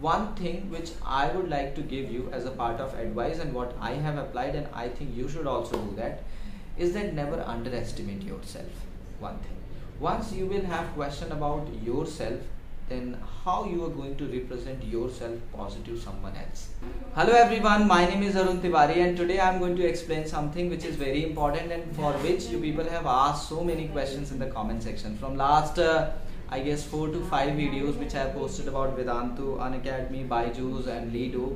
one thing which I would like to give you as a part of advice and what I have applied, and I think you should also do that, is that never underestimate yourself. One thing, once you will have question about yourself, then how you are going to represent yourself positive someone else. Hello everyone, my name is Arun Tiwari and today I am going to explain something which is very important and for which you people have asked so many questions in the comment section from last I guess 4 to 5 videos which I have posted about Vedantu, Unacademy, Byju's and Lido.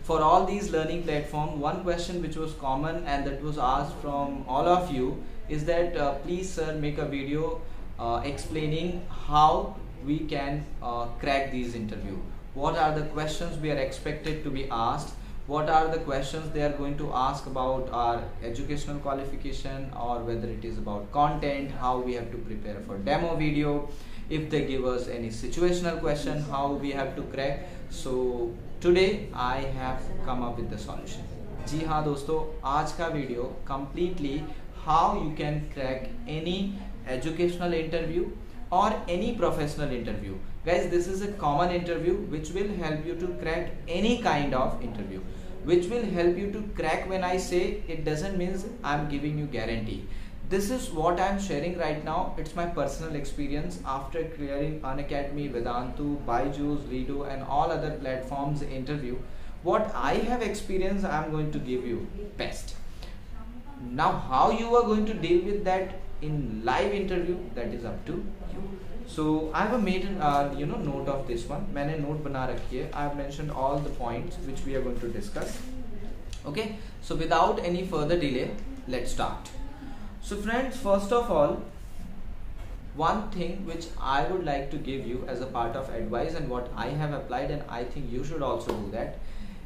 For all these learning platforms, one question which was common and that was asked from all of you is that please sir make a video explaining how we can crack these interview. What are the questions we are expected to be asked? What are the questions they are going to ask about our educational qualification, or whether it is about content, how we have to prepare for demo video, if they give us any situational question, how we have to crack. So today I have come up with the solution. जी हाँ दोस्तों, आज का video completely how you can crack any educational interview or any professional interview. Guys, this is a common interview which will help you to crack any kind of interview, which will help you to crack. When I say, it doesn't mean I'm giving you guarantee. This is what I'm sharing right now. It's my personal experience after clearing Unacademy, Vedantu, Byju's, Lido and all other platforms interview. What I have experienced, I'm going to give you best. Now how you are going to deal with that in live interview, that is up to you. So I have made an note of this one. मैंने note बना रखी है. I have mentioned all the points which we are going to discuss. Okay. So without any further delay, let's start. So friends, first of all, one thing which I would like to give you as a part of advice and what I have applied, and I think you should also do that,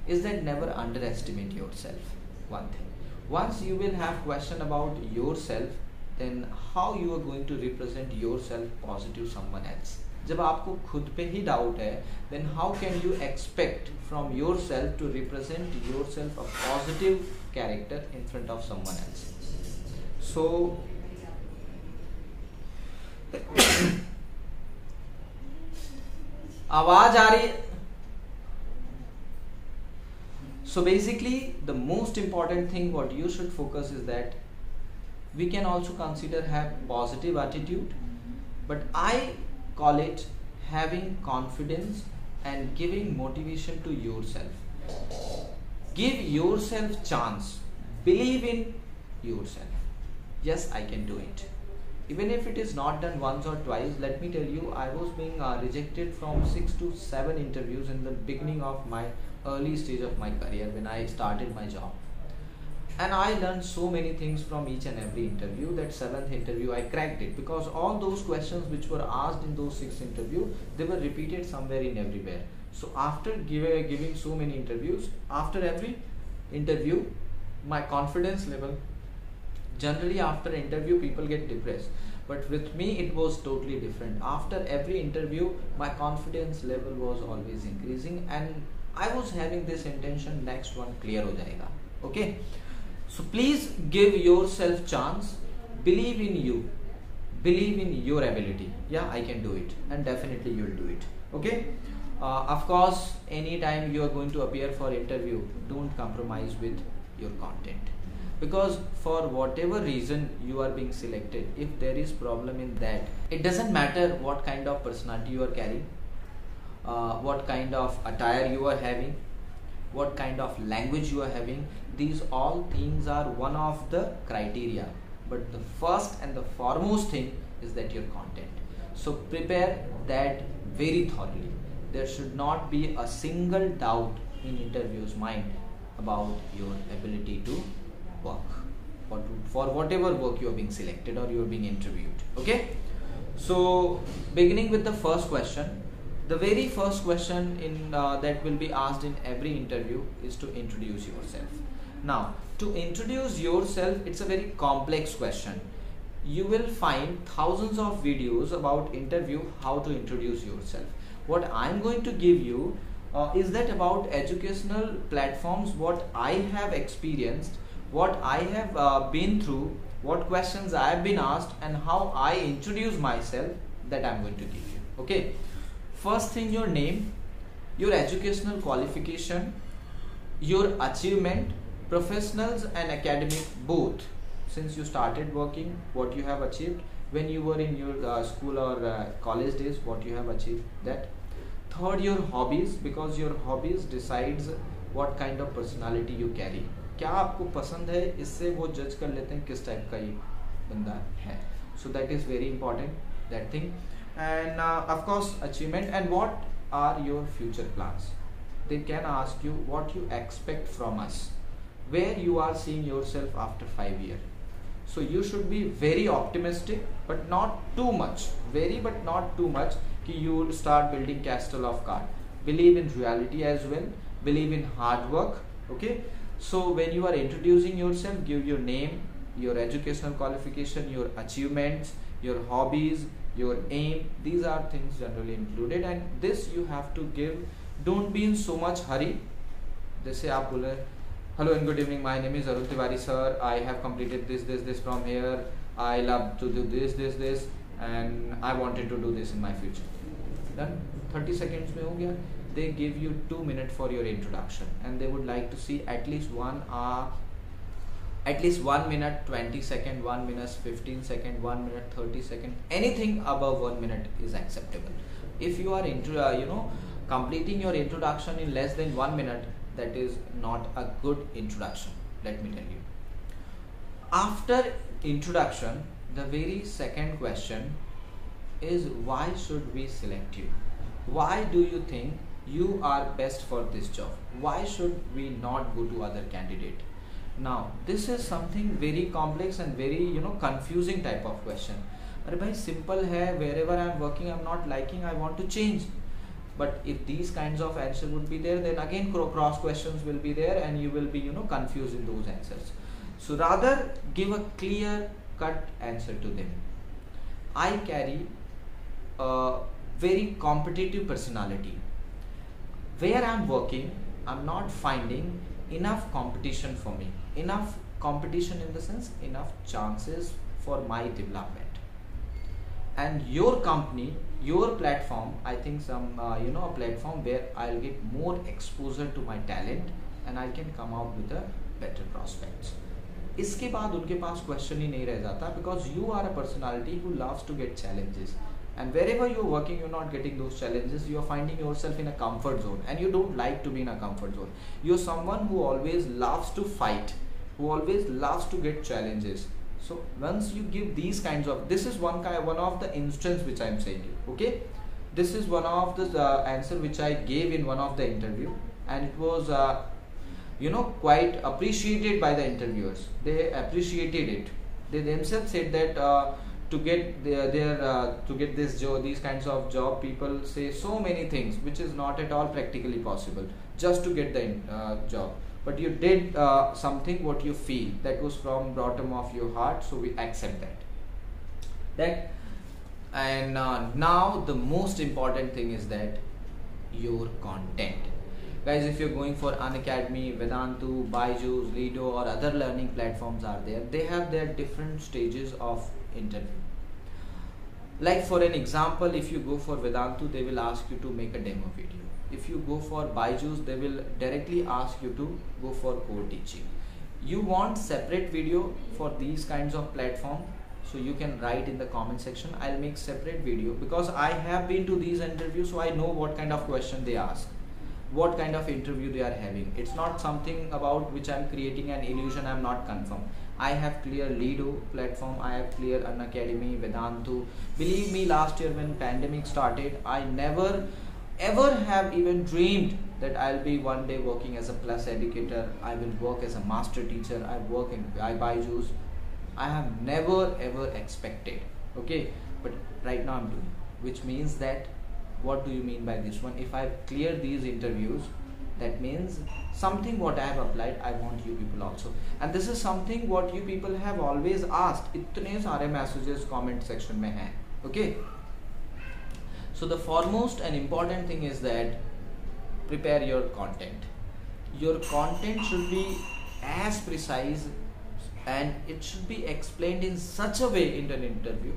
is that never underestimate yourself. One thing. Once you will have question about yourself, then how you are going to represent yourself positive someone else. जब आपको खुद पे ही doubt है, then how can you expect from yourself to represent yourself a positive character in front of someone else? So आवाज आ रही है. So basically the most important thing what you should focus is that we can also consider have positive attitude, but I call it having confidence and giving motivation to yourself. Give yourself chance. Believe in yourself. Yes, I can do it. Even if it is not done once or twice, let me tell you, I was being rejected from 6 to 7 interviews in the beginning of my early stage of my career when I started my job. And I learned so many things from each and every interview. That 7th interview I cracked it, because all those questions which were asked in those 6 interviews, they were repeated somewhere in everywhere. So after giving so many interviews, after every interview, my confidence level, generally after interview people get depressed, but with me it was totally different. After every interview my confidence level was always increasing and I was having this intention, next one clear ho jayega. Okay. So please give yourself chance, believe in you, believe in your ability. Yeah, I can do it, and definitely you will do it. Okay. Of course, anytime you are going to appear for interview, don't compromise with your content, because for whatever reason you are being selected, if there is problem in that, it doesn't matter what kind of personality you are carrying, what kind of attire you are having, what kind of language you are having. These all things are one of the criteria, but the first and the foremost thing is that your content. So prepare that very thoroughly. There should not be a single doubt in interviewer's mind about your ability to work for whatever work you are being selected or you are being interviewed. Okay. So beginning with the first question, the very first question in that will be asked in every interview is to introduce yourself. Now, to introduce yourself, it's a very complex question. You will find thousands of videos about interview, how to introduce yourself. What I'm going to give you is that about educational platforms, what I have experienced, what I have been through, what questions I have been asked, and how I introduce myself, that I'm going to give you. Okay. First thing, your name. your educational qualification, your achievement, professionals and academic both. Since you started working, what you have achieved when you were in your school or college days, what you have achieved that. Third, your hobbies, because your hobbies decides what kind of personality you carry. क्या आपको पसंद है, इससे वो जज कर लेते हैं किस टाइप का ये बंदा है. So that is very important, that thing. And of course achievement. And what are your future plans? They can ask you what you expect from us, where you are seeing yourself after 5 years. So you should be very optimistic, but not too much. Very but not too much कि you will start building castle of cards. Believe in reality as well. Believe in hard work. Okay. So when you are introducing yourself, give your name, your educational qualification, your achievements, your hobbies, your aim. These are things generally included, and this you have to give. Don't be in so much hurry. जैसे आप बोले, hello and good evening, my name is Arun Tiwari sir, I have completed this from here, I love to do this and I wanted to do this in my future. Done. 30 seconds में हो गया. They give you 2 minutes for your introduction, and they would like to see at least 1 hour, at least 1 minute 20 second, 1 minute 15 second, 1 minute 30 second. Anything above 1 minute is acceptable. If you are completing your introduction in less than 1 minute, that is not a good introduction, let me tell you. After introduction, the very second question is, why should we select you? Why do you think you are best for this job? Why should we not go to other candidate? Now this is something very complex and very confusing type of question. अरे भाई simple है, wherever I am working I am not liking, I want to change. But if these kinds of answers would be there, then again cross questions will be there and you will be confused in those answers. So rather give a clear cut answer to them. I carry a very competitive personality. Where I am working, I am not finding enough competition for me. Enough competition in the sense, enough chances for my development. And your company, your platform, I think some a platform where I'll get more exposure to my talent and I can come out with a better prospects. इसके बाद उनके पास question ही नहीं रह जाता, because you are a personality who loves to get challenges, and wherever you're working you're not getting those challenges, you're finding yourself in a comfort zone and you don't like to be in a comfort zone. You're someone who always loves to fight, who always loves to get challenges. So once you give these kinds of, this is one of the instance which I'm saying you, okay, this is one of the answer which I gave in one of the interview, and it was quite appreciated by the interviewers. They appreciated it. They themselves said that to get this job, these kinds of job, people say so many things which is not at all practically possible just to get the job. But you did something what you feel, that was from bottom of your heart, so we accept that. And now the most important thing is that your content. Guys, if you're going for Unacademy, Vedantu, Byju's, Lido or other learning platforms are there, they have their different stages of interview. Like for an example, if you go for Vedantu, they will ask you to make a demo video. If you go for Byju's, they will directly ask you to go for code teaching. You want separate video for these kinds of platform, so you can write in the comment section. I'll make separate video because I have been to these interviews, so I know what kind of question they ask, what kind of interview they are having. It's not something about which I'm creating an illusion. I'm not confirmed. I have clear Lido platform, I have clear Unacademy, Vedantu. Believe me, last year when pandemic started, I never ever have even dreamed that I'll be one day working as a plus educator, I will work as a master teacher, I work in Byju's. I have never ever expected, okay, but right now I'm doing, which means that, what do you mean by this one? If I've cleared these interviews, that means something what I have applied, I want you people also. And this is something what you people have always asked. इतने सारे messages comment section में हैं, okay. So the foremost and important thing is that prepare your content. Your content should be as precise and it should be explained in such a way in an interview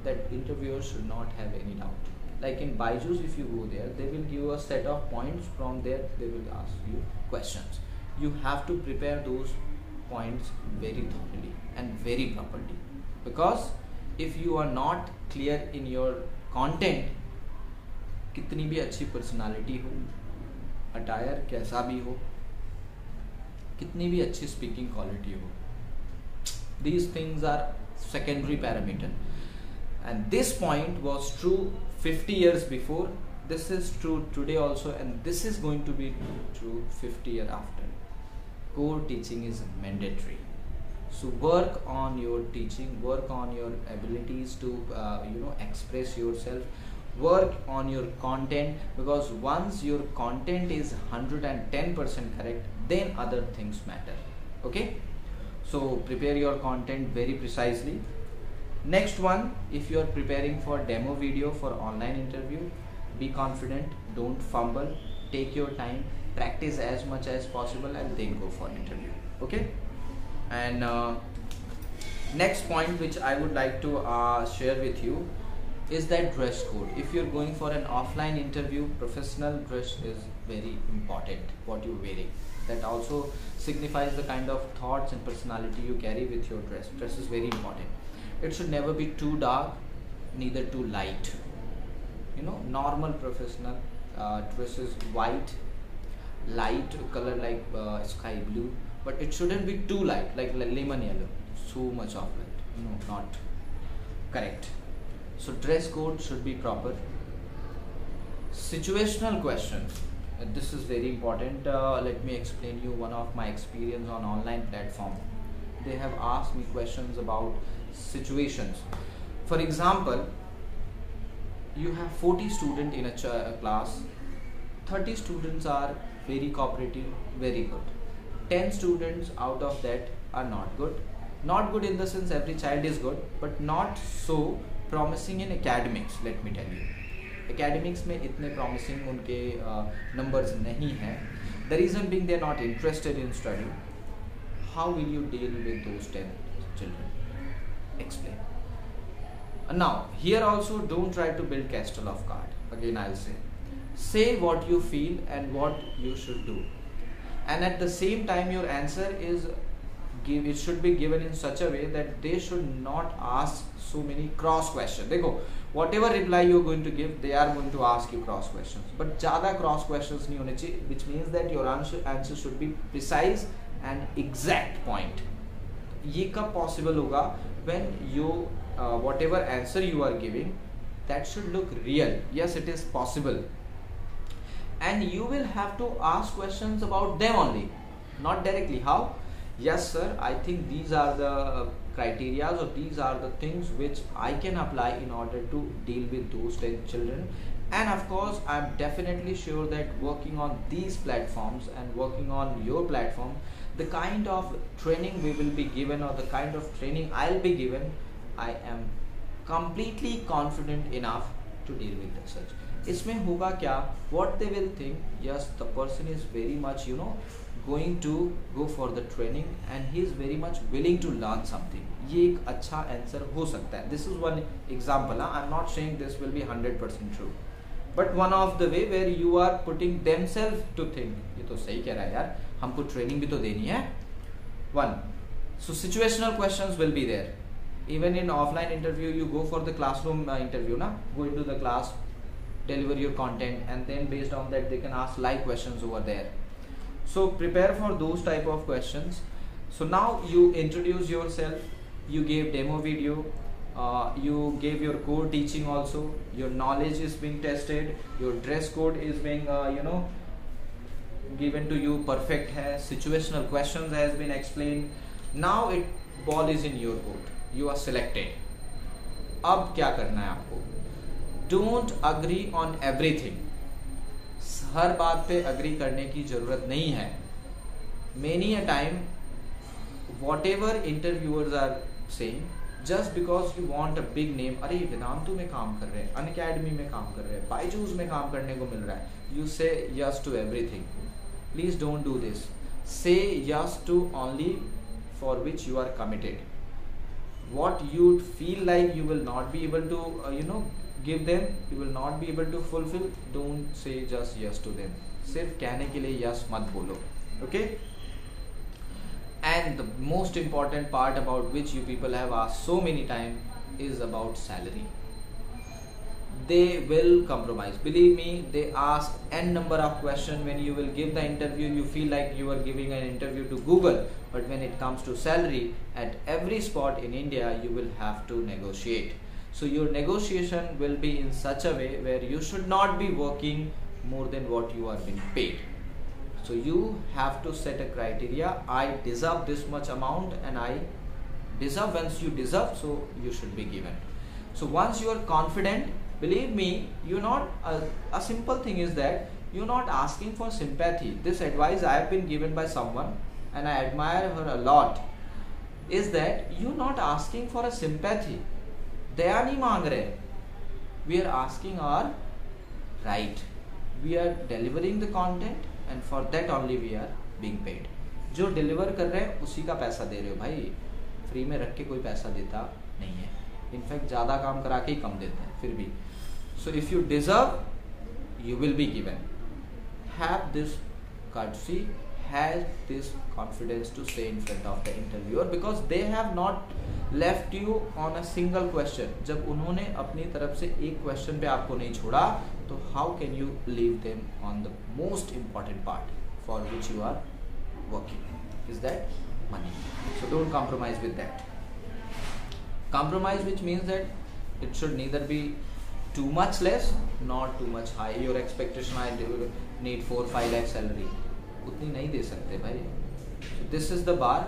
that interviewers should not have any doubt. Like in Byju's, if you go there, they will give a set of points. From there they will ask you questions. You have to prepare those points very thoroughly and very properly, because if you are not clear in your content, कितनी भी अच्छी personality हो, attire कैसा भी हो, कितनी भी अच्छी स्पीकिंग क्वालिटी हो, these things are secondary parameter. And this point was true 50 years before, this is true today also, and this is going to be true 50 years after. Core teaching is mandatory. So work on your teaching, work on your abilities to express yourself, work on your content, because once your content is 110% correct, then other things matter. Okay, so prepare your content very precisely. Next one, if you are preparing for demo video for online interview, be confident, don't fumble, take your time, practice as much as possible, and then go for interview. Okay, and next point which I would like to share with you is that dress code. If you're going for an offline interview, professional dress is very important. What you're wearing, that also signifies the kind of thoughts and personality you carry with your dress. Dress is very important. It should never be too dark, neither too light. Normal professional dress is white, light color like sky blue, but it shouldn't be too light, like lemon yellow, so much of light, not correct. So dress code should be proper. Situational questions, this is very important. Let me explain you one of my experience on online platform. They have asked me questions about situations. For example, you have 40 students in a class, 30 students are very cooperative, very good, 10 students out of that are not good. Not good in the sense every child is good, but not so promising in academics. Let me tell you, academics में इतने promising उनके numbers नहीं हैं. The reason being they are not interested in study. How will you deal with those 10 children? Explain. Now here also, don't try to build castle of card. Again I'll say what you feel and what you should do, and at the same time your answer is it should be given in such a way that they should not ask so many cross questions. देखो, whatever reply you are going to give, they are going to ask you cross questions, but ज़्यादा cross questions नहीं होने चाहिए, which means that your answer should be precise and exact point. ये कब possible होगा? When you whatever answer you are giving, that should look real. Yes, it is possible, and you will have to ask questions about them only, not directly. How? Yes sir, I think these are the criteria, or these are the things which I can apply in order to deal with those 10 children. And of course I'm definitely sure that working on these platforms and working on your platform, the kind of training we will be given, or the kind of training I'll be given, I am completely confident enough to deal with the such. इसमें होगा क्या? What they will think, yes, the person is very much going to go for the training and he is very much willing to learn something. ये एक अच्छा answer हो सकता है. This is one example. I'm not saying this will be 100% true, but one of the way where you are putting themselves to think, ये तो सही कह रहा है यार, हमको ट्रेनिंग भी तो देनी है. One, so situational questions will be there. Even in offline interview, you go for the classroom interview, na? Go into the class, deliver your content, and then based on that they can ask live questions over there. So prepare for those type of questions. So now you introduce yourself, you gave demo video, you gave your core teaching also, your knowledge is being tested, your dress code is being given to you perfect hai, situational questions has been explained. Now ball is in your court, you are selected. अब क्या करना है आपको? Don't agree on everything. हर बात पे agree करने की जरूरत नहीं है. Many a time, whatever interviewers are saying, just because you want a big name, अरे वेदांतु में काम कर रहे हैं, अनअकैडमी में काम कर रहे हैं, बायजूस में काम करने को मिल रहा है, you say yes to everything. Please don't do this. Say yes to only for which you are committed. What you feel like you will not be able to give them, you will not be able to fulfill, don't say just yes to them. सिर्फ कहने के लिए yes मत बोलो. Okay? And the most important part about which you people have asked so many times is about salary. They will compromise. Believe me, they ask n number of questions. When you will give the interview, you feel like you are giving an interview to Google. But when it comes to salary, at every spot in India, you will have to negotiate. So your negotiation will be in such a way where you should not be working more than what you are being paid. So you have to set a criteria. I deserve this much amount, and I deserve. Once you deserve, so you should be given. So once you are confident, believe me, you're not a simple thing is that you're not asking for sympathy. This advice I have been given by someone, and I admire her a lot, is that you're not asking for a sympathy. दया नहीं मांग रहे. We are asking our right. We are delivering the content, and for that only we are being paid. जो deliver कर रहे हैं उसी का पैसा दे रहे हो भाई. फ्री में रख के कोई पैसा देता नहीं है. इनफैक्ट ज़्यादा काम करा के ही कम देते हैं फिर भी. So if you deserve, you will be given. Have this courtesy, have this confidence to say in front of the interviewer, because they have not left you on a single question. जब उन्होंने अपनी तरफ से एक question पे आपको नहीं छोड़ा, तो how can you leave them on the most important part for which you are working? Is that money? So don't compromise with that. Compromise, which means that it should neither be too much less, not too much high. Your expectation, I need 4-5 lakh salary. उतनी नहीं दे सकते भाई. So this is the bar.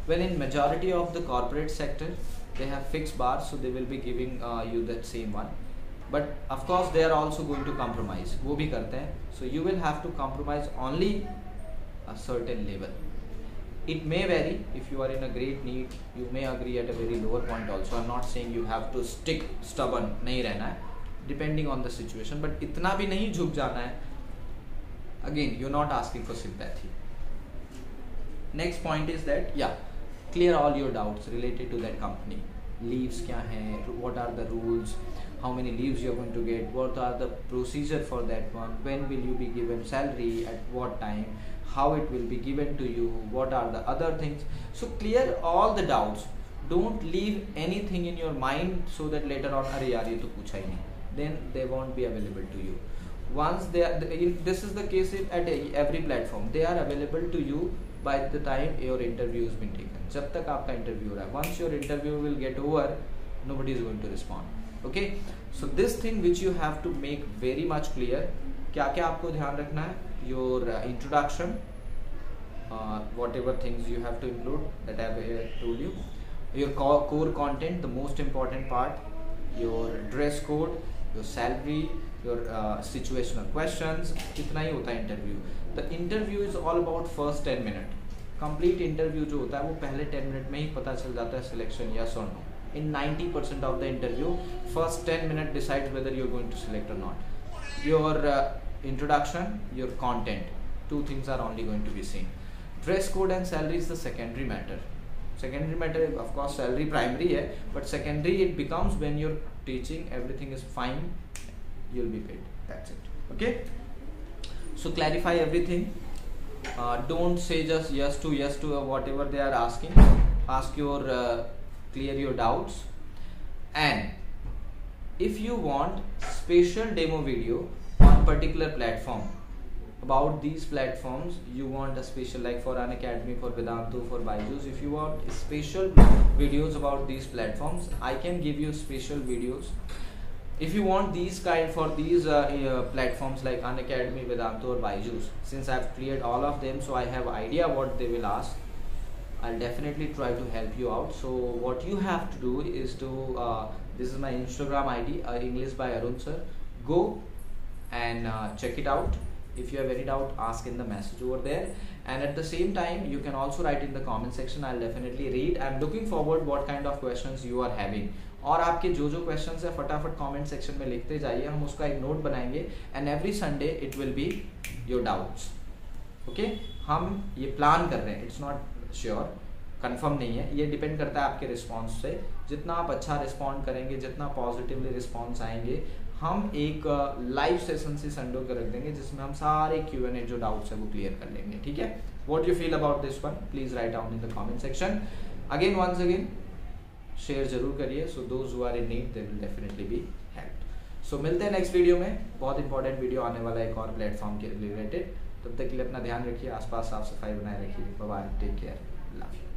Well, in majority of the corporate sector, they have fixed bars, so they will be giving you that same one. But of course, they are also going to compromise. वो भी करते हैं. So you will have to compromise only a certain level. It may vary. If you are in a great need, you may agree at a very lower point also. I'm not saying you have to stick stubborn. नहीं रहना है. Depending on the situation, but इतना भी नहीं झुक जाना है. Again, you're not asking for sympathy. Next point is that, clear all your doubts related to that company. Leaves क्या हैं, what are the rules, how many leaves you're going to get, what are the procedure for that one, when will you be given salary, at what time, how it will be given to you, what are the other things. So clear all the doubts. Don't leave anything in your mind so that later on, अरे यार ये तो पूछा ही नहीं. Then they won't be available to you. Once they are, this is the case at every platform. They are available to you by the time your interview has been taken. जब तक आपका interview हो रहा है. Once your interview will get over, nobody is going to respond. Okay? So this thing which you have to make very much clear. क्या क्या आपको ध्यान रखना है? Your introduction, whatever things you have to include that I have told you. Your core content, the most important part. Your dress code, your salary, your situational questions. इतना ही होता है interview. The interview is all about first 10 minutes. Complete interview जो होता है वो पहले 10 minute में ही पता चल जाता है selection yes or no. In 90% of the interview, first 10 minutes decides whether you're going to select or not. Your introduction, your content, two things are only going to be seen. Dress code and salary is the secondary matter. Secondary matter, of course, salary primary है, but secondary it becomes when you're teaching, everything is fine, you'll be paid. That's it. Okay? So clarify everything. Don't say just yes to whatever they are asking. Ask your clear your doubts. And if you want special demo video on particular platform, about these platforms, you want a special, like for Unacademy, for Vedantu, for Byju's, if you want special videos about these platforms, I can give you special videos. If you want these for these platforms like Unacademy, Vedantu or Byju's, since I've cleared all of them, so I have idea what they will ask, I'll definitely try to help you out. So what you have to do is to, this is my Instagram ID, English by Arun sir. Go and check it out. If you have any doubt, ask in the message over there. And at the same time, you can also write in the comment section. I'll definitely read. I'm looking forward what kind of questions you are having. और आपके जो questions है फटाफट comment section में लिखते जाइए. हम उसका एक note बनाएंगे. And every Sunday it will be your doubts. Okay? हम ये plan कर रहे हैं. It's not sure, confirm नहीं है. ये depend करता है आपके response से जितना आप अच्छा रिस्पॉन्ड करेंगे, जितना पॉजिटिवली रिस्पॉन्स आएंगे, हम एक लाइव सेशन से संडे को रख देंगे जिसमें हम सारे Q&A जो डाउट्स है वो क्लियर कर लेंगे, ठीक है। What you feel about this one, please write down in the comment section. Again once again share जरूर करिए, so those who are in need they will definitely be helped. So मिलते हैं नेक्स्ट वीडियो में, बहुत important video आने वाला है एक और प्लेटफॉर्म के रिलेटेड। तब तक के लिए अपना ध्यान रखिए, आसपास साफ सफाई बनाए रखिए। Bye bye, take care, love you.